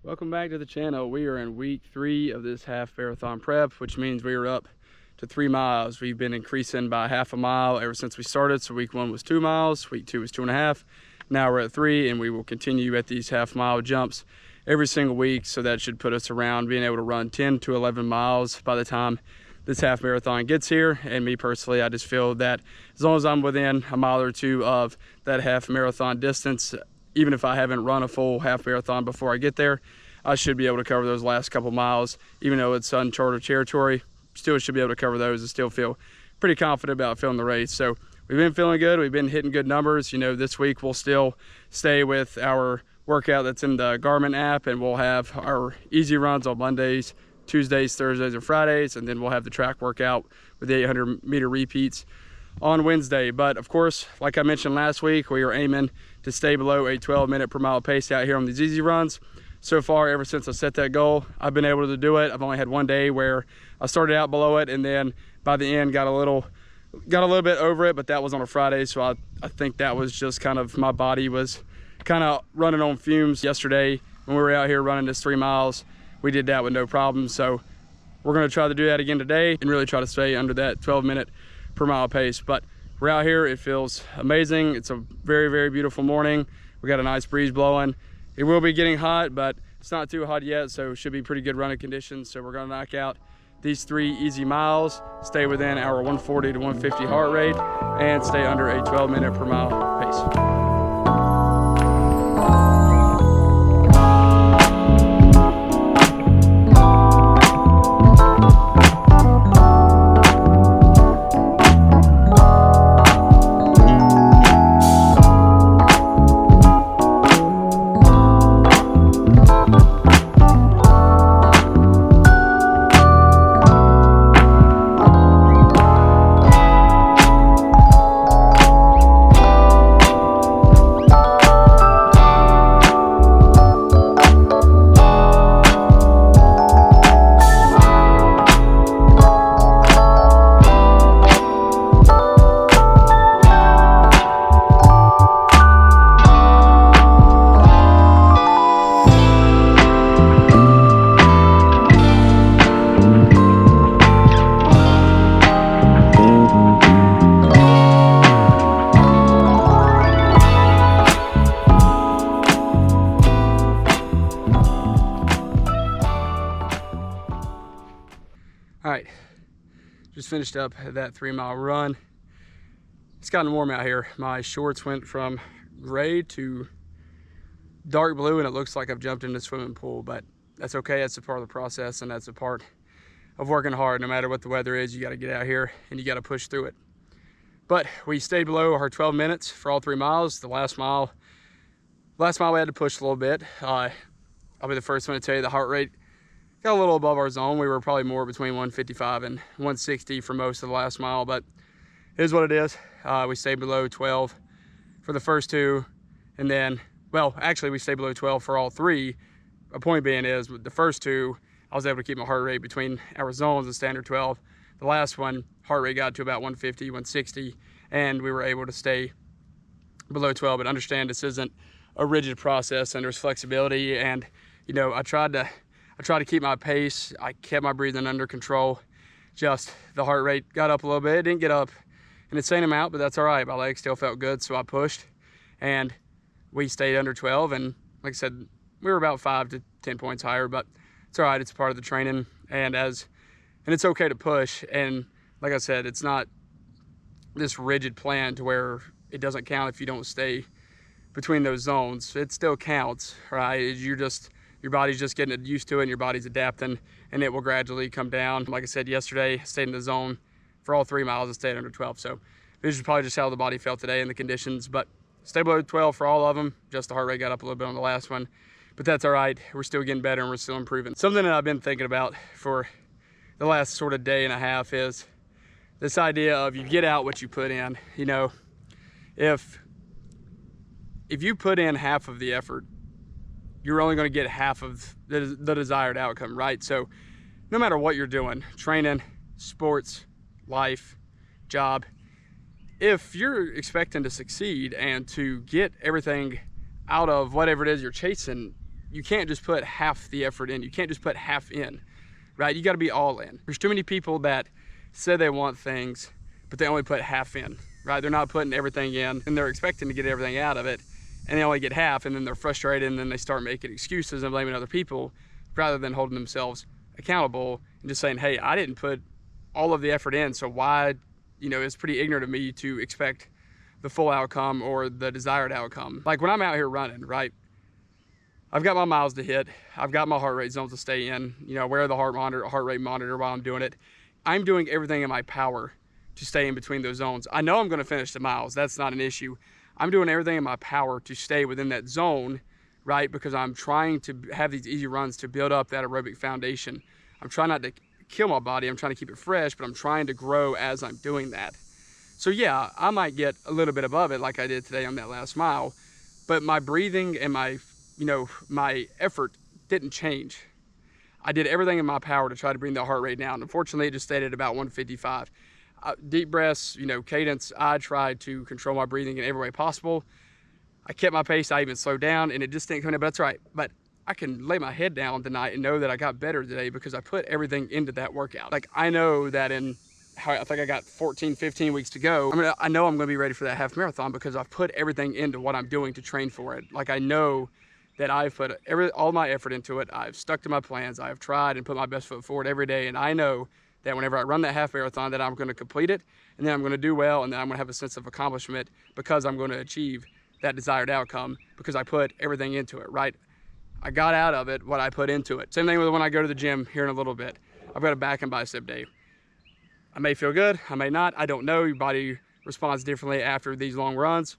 Welcome back to the channel. We are in week 3 of this half marathon prep, which means we are up to 3 miles. We've been increasing by half a mile ever since we started. So week 1 was 2 miles, week 2 was 2.5. Now we're at 3, and we will continue at these half-mile jumps every single week. So that should put us around being able to run 10 to 11 miles by the time this half marathon gets here. And me personally, I just feel that as long as I'm within a mile or two of that half marathon distance, even if I haven't run a full half marathon before I get there, I should be able to cover those last couple miles. Even though it's uncharted territory, still should be able to cover those and still feel pretty confident about filling the race. So we've been feeling good. We've been hitting good numbers. You know, this week we'll still stay with our workout that's in the Garmin app, and we'll have our easy runs on Mondays, Tuesdays, Thursdays, and Fridays, and then we'll have the track workout with the 800-meter repeats on Wednesday. But of course, like I mentioned last week, we are aiming to stay below a 12-minute per mile pace out here on these easy runs. So far, ever since I set that goal, I've been able to do it. I've only had one day where I started out below it, and then by the end got a little bit over it, but that was on a Friday. So I think that was just kind of, my body was kind of running on fumes. Yesterday when we were out here running this 3 miles, we did that with no problem. So we're going to try to do that again today and really try to stay under that 12-minute per mile pace. But we're out here, it feels amazing. It's a very, very beautiful morning. We got a nice breeze blowing. It will be getting hot, but it's not too hot yet, so it should be pretty good running conditions. So we're gonna knock out these 3 easy miles, stay within our 140 to 150 heart rate, and stay under a 12-minute per mile pace. All right, just finished up that 3-mile run. It's gotten warm out here. My shorts went from gray to dark blue, and it looks like I've jumped in a swimming pool, but that's okay. That's a part of the process, and that's a part of working hard. No matter what the weather is, you got to get out here and you got to push through it. But we stayed below our 12 minutes for all 3 miles. The last mile we had to push a little bit. I'll be the first one to tell you the heart rate got a little above our zone. We were probably more between 155 and 160 for most of the last mile, but it is what it is. We stayed below 12 for the first 2, and then, well, actually we stayed below 12 for all 3. A point being is, with the first 2, I was able to keep my heart rate between our zones and standard 12. The last one, heart rate got to about 150, 160, and we were able to stay below 12. But understand, this isn't a rigid process, and there's flexibility. And, you know, I tried to keep my pace. I kept my breathing under control. Just the heart rate got up a little bit. It didn't get up an insane amount, but that's all right. My legs still felt good, so I pushed, and we stayed under 12. And like I said, we were about 5 to 10 points higher, but it's all right. It's part of the training, and it's okay to push. And like I said, it's not this rigid plan to where it doesn't count if you don't stay between those zones. It still counts, right? Your body's just getting used to it, and your body's adapting, and it will gradually come down. Like I said yesterday, I stayed in the zone for all 3 miles and stayed under 12. So this is probably just how the body felt today and the conditions, but stay below 12 for all of them. Just the heart rate got up a little bit on the last one, but that's all right. We're still getting better, and we're still improving. Something that I've been thinking about for the last sort of day and a half is this idea of you get out what you put in. You know, if you put in half of the effort, you're only going to get half of the desired outcome, right? So no matter what you're doing, training, sports, life, job, if you're expecting to succeed and to get everything out of whatever it is you're chasing, you can't just put half the effort in. You can't just put half in, right? You got to be all in. There's too many people that say they want things, but they only put half in, right? They're not putting everything in, and they're expecting to get everything out of it, and they only get half, and then they're frustrated, and then they start making excuses and blaming other people rather than holding themselves accountable and just saying, hey, I didn't put all of the effort in, so why, you know, it's pretty ignorant of me to expect the full outcome or the desired outcome. Like when I'm out here running, right? I've got my miles to hit. I've got my heart rate zones to stay in. You know, I wear the heart rate monitor while I'm doing it. I'm doing everything in my power to stay in between those zones. I know I'm going to finish the miles. That's not an issue. I'm doing everything in my power to stay within that zone, right? Because I'm trying to have these easy runs to build up that aerobic foundation. I'm trying not to kill my body. I'm trying to keep it fresh, but I'm trying to grow as I'm doing that. So yeah, I might get a little bit above it like I did today on that last mile, but my breathing and my effort didn't change. I did everything in my power to try to bring the heart rate down. Unfortunately, it just stayed at about 155. Deep breaths, you know, cadence, I tried to control my breathing in every way possible. I kept my pace, I even slowed down, and it just didn't come in, but that's right. But I can lay my head down tonight and know that I got better today because I put everything into that workout. Like I know that I think I got 14, 15 weeks to go. I know I'm gonna be ready for that half marathon because I've put everything into what I'm doing to train for it. Like I know that I've put all my effort into it. I've stuck to my plans. I've tried and put my best foot forward every day. And I know that whenever I run that half marathon that I'm gonna complete it, and then I'm gonna do well, and then I'm gonna have a sense of accomplishment because I'm gonna achieve that desired outcome because I put everything into it, right? I got out of it what I put into it. Same thing with when I go to the gym here in a little bit. I've got a back and bicep day. I may feel good, I may not, I don't know. Your body responds differently after these long runs.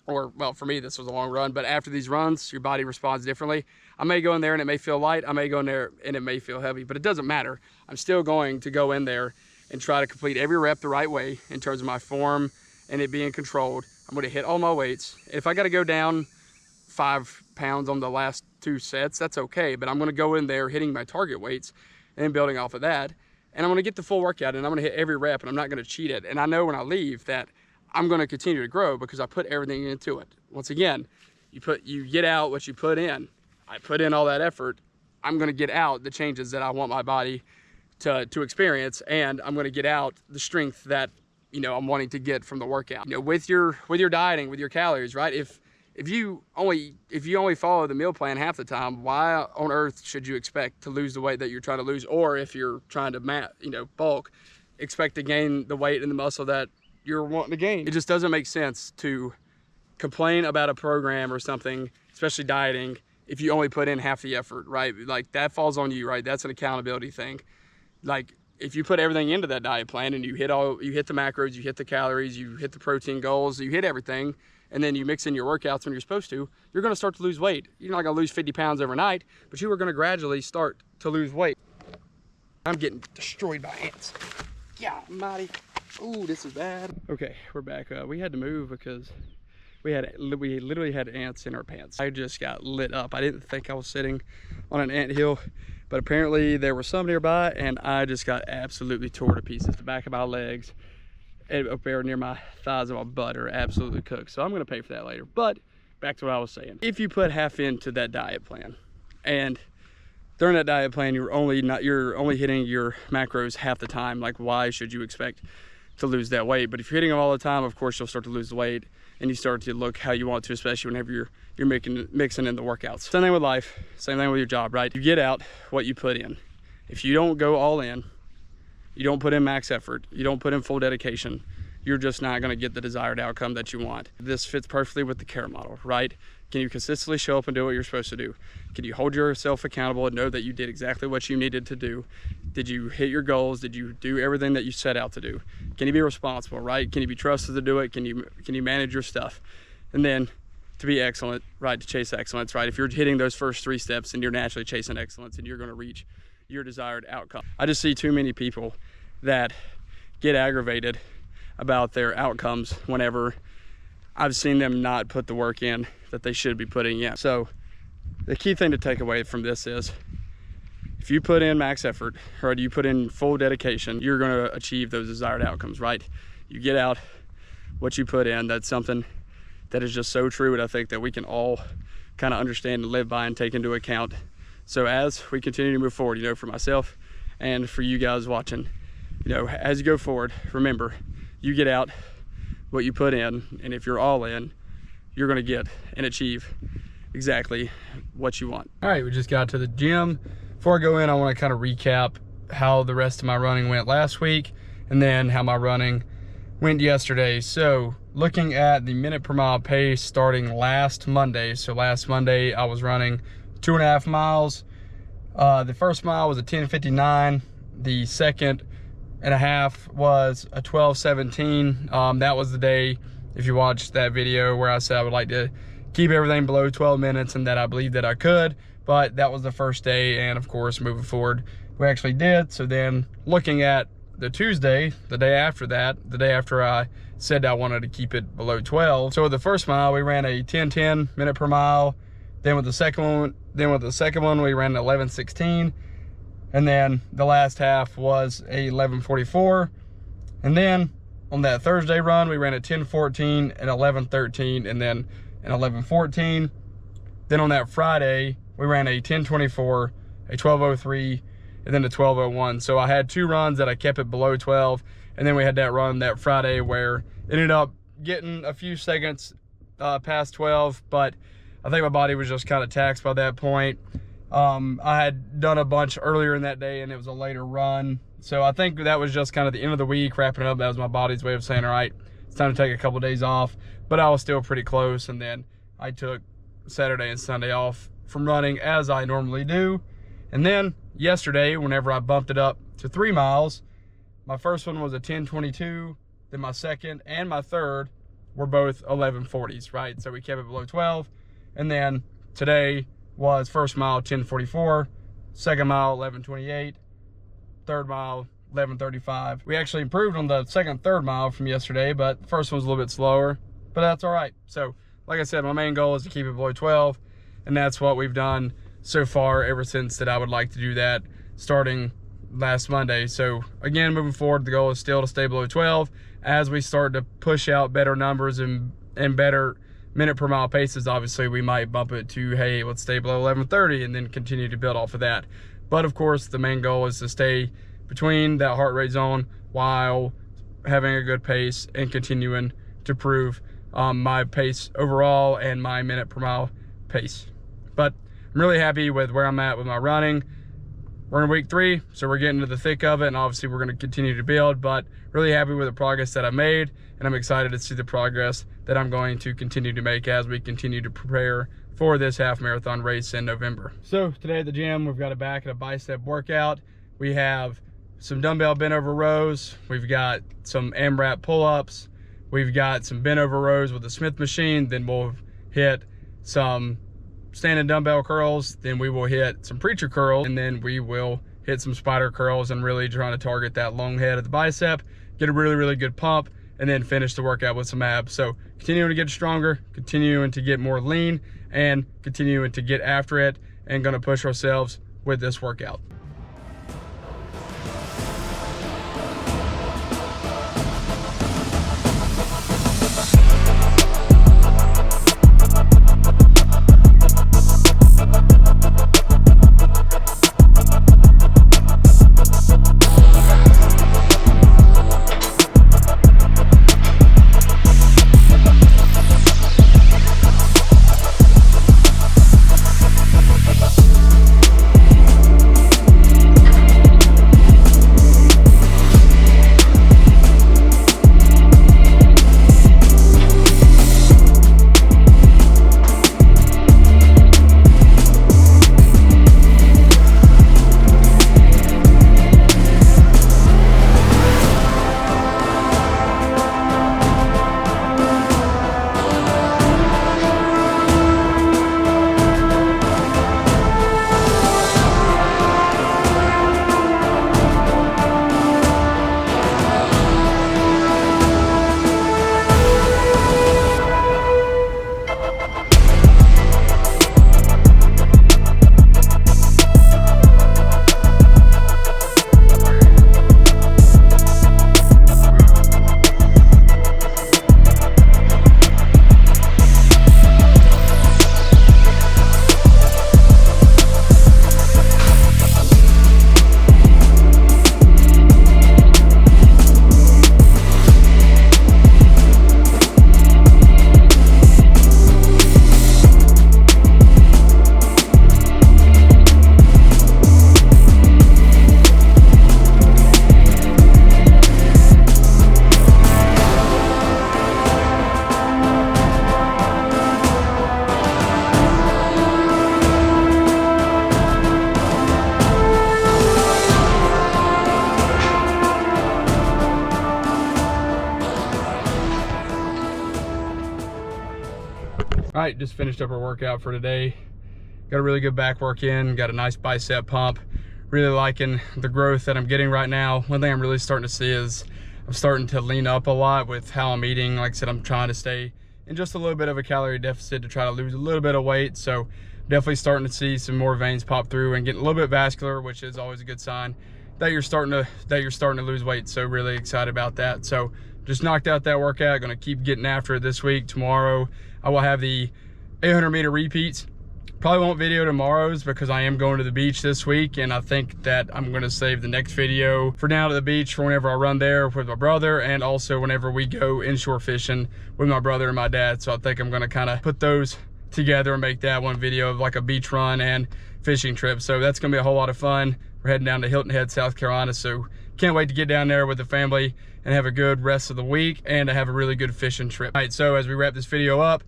Or, well, for me, this was a long run, but after these runs, your body responds differently. I may go in there and it may feel light. I may go in there and it may feel heavy, but it doesn't matter. I'm still going to go in there and try to complete every rep the right way in terms of my form and it being controlled. I'm going to hit all my weights. If I got to go down 5 pounds on the last 2 sets, that's okay, but I'm going to go in there hitting my target weights and then building off of that. And I'm going to get the full workout and I'm going to hit every rep and I'm not going to cheat it. And I know when I leave that I'm going to continue to grow because I put everything into it. Once again, you get out what you put in. I put in all that effort. I'm going to get out the changes that I want my body to experience, and I'm going to get out the strength that, you know, I'm wanting to get from the workout. You know, with your dieting, with your calories, right? If you only follow the meal plan half the time, why on earth should you expect to lose the weight that you're trying to lose? Or if you're trying to bulk, expect to gain the weight and the muscle that you're wanting to gain. It just doesn't make sense to complain about a program or something, especially dieting, if you only put in half the effort, right? Like that falls on you, right? That's an accountability thing. Like if you put everything into that diet plan and you hit the macros, you hit the calories, you hit the protein goals, you hit everything, and then you mix in your workouts when you're supposed to, you're gonna start to lose weight. You're not gonna lose 50 pounds overnight, but you are gonna gradually start to lose weight. I'm getting destroyed by ants. Yeah, mighty. Ooh, this is bad. Okay, we're back. We had to move because we literally had ants in our pants. I just got lit up. I didn't think I was sitting on an ant hill, but apparently there were some nearby, and I just got absolutely tore to pieces. The back of my legs and up there near my thighs and my butt are absolutely cooked. So I'm gonna pay for that later. But back to what I was saying. If you put half into that diet plan, and during that diet plan you're only hitting your macros half the time, like why should you expect to lose that weight? But if you're hitting them all the time, of course you'll start to lose the weight and you start to look how you want to, especially whenever you're mixing in the workouts. Same thing with life, same thing with your job, right? You get out what you put in. If you don't go all in, you don't put in max effort, you don't put in full dedication, you're just not going to get the desired outcome that you want. This fits perfectly with the CARE model, right? Can you consistently show up and do what you're supposed to do? Can you hold yourself accountable and know that you did exactly what you needed to do? Did you hit your goals? Did you do everything that you set out to do? Can you be responsible, right? Can you be trusted to do it? Can you manage your stuff? And then to be excellent, right? To chase excellence, right? If you're hitting those first 3 steps and you're naturally chasing excellence and you're going to reach your desired outcome. I just see too many people that get aggravated about their outcomes whenever I've seen them not put the work in that they should be putting in. So the key thing to take away from this is if you put in max effort or you put in full dedication, you're going to achieve those desired outcomes, right? You get out what you put in. That's something that is just so true, and I think that we can all kind of understand and live by and take into account. So as we continue to move forward, you know, for myself and for you guys watching, you know, as you go forward, remember, you get out what you put in, and if you're all in, you're going to get and achieve exactly what you want. All right, we just got to the gym. Before I go in, I want to kind of recap how the rest of my running went last week and then how my running went yesterday. So looking at the minute per mile pace starting last Monday. So last Monday I was running 2.5 miles. The first mile was a 10:59. The second and a half was a 12:17. That was the day, if you watched that video, where I said I would like to keep everything below 12 minutes and that I believe that I could, but that was the first day, and of course moving forward we actually did. So then looking at the Tuesday, the day after that, the day after I said I wanted to keep it below 12. So the first mile we ran a 10:10 minute per mile. Then with the second one, we ran an 11:16. And then the last half was a 11:44. And then on that Thursday run, we ran a 10:14, an 11:13, and then an 11:14. Then on that Friday, we ran a 10:24, a 12:03, and then a 12:01. So I had 2 runs that I kept it below 12. And then we had that run that Friday where it ended up getting a few seconds past 12, but I think my body was just kind of taxed by that point. I had done a bunch earlier in that day and it was a later run. So I think that was just kind of the end of the week, wrapping up. That was my body's way of saying, all right, it's time to take a couple days off. But I was still pretty close. And then I took Saturday and Sunday off from running as I normally do. And then yesterday, whenever I bumped it up to 3 miles, my first one was a 10:22. Then my second and my third were both 11:40s, right? So we kept it below 12. And then today was first mile 10:44, second mile 11:28, third mile 11:35. We actually improved on the second and third mile from yesterday, but the first one was a little bit slower, but that's all right. So like I said, my main goal is to keep it below 12, and that's what we've done so far ever since that. I would like to do that starting last Monday. So again, moving forward, the goal is still to stay below 12. As we start to push out better numbers and better minute per mile paces, obviously we might bump it to, hey, let's stay below 11:30 and then continue to build off of that. But of course, the main goal is to stay between that heart rate zone while having a good pace and continuing to prove my pace overall and my minute per mile pace. But I'm really happy with where I'm at with my running. We're in week 3, so we're getting to the thick of it, and obviously we're going to continue to build, but really happy with the progress that I made, and I'm excited to see the progress that I'm going to continue to make as we continue to prepare for this half marathon race in November. So today at the gym, we've got a back and a bicep workout. We have some dumbbell bent over rows. We've got some AMRAP pull-ups. We've got some bent over rows with the Smith machine. Then we'll hit some standing dumbbell curls, then we will hit some preacher curls, and then we will hit some spider curls, and really trying to target that long head of the bicep, get a really good pump, and then finish the workout with some abs. So continuing to get stronger, continuing to get more lean, and continuing to get after it, and gonna push ourselves with this workout. All right, just finished up our workout for today. Got a really good back work in, got a nice bicep pump. Really liking the growth that I'm getting right now. One thing I'm really starting to see is I'm starting to lean up a lot with how I'm eating. Like I said, I'm trying to stay in just a little bit of a calorie deficit to try to lose a little bit of weight. So definitely starting to see some more veins pop through and getting a little bit vascular, which is always a good sign that you're starting to lose weight. So really excited about that. So just knocked out that workout. Gonna keep getting after it this week. Tomorrow I will have the 800 meter repeats. Probably won't video tomorrow's because I am going to the beach this week, and I think that I'm gonna save the next video for down to the beach for whenever I run there with my brother, and also whenever we go inshore fishing with my brother and my dad. So I think I'm gonna kind of put those together and make that one video of like a beach run and fishing trip. So that's gonna be a whole lot of fun. We're heading down to Hilton Head, South Carolina, so can't wait to get down there with the family and have a good rest of the week and to have a really good fishing trip. All right, so as we wrap this video up,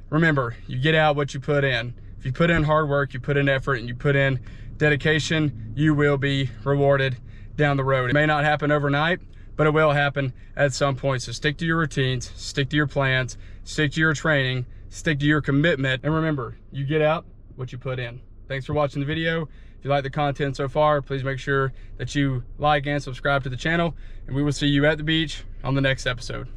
remember, you get out what you put in. If you put in hard work, you put in effort, and you put in dedication, you will be rewarded down the road. It may not happen overnight, but it will happen at some point. So stick to your routines, stick to your plans, stick to your training, stick to your commitment, and remember, you get out what you put in. Thanks for watching the video. If you like the content so far, please make sure that you like and subscribe to the channel, and we will see you at the beach on the next episode.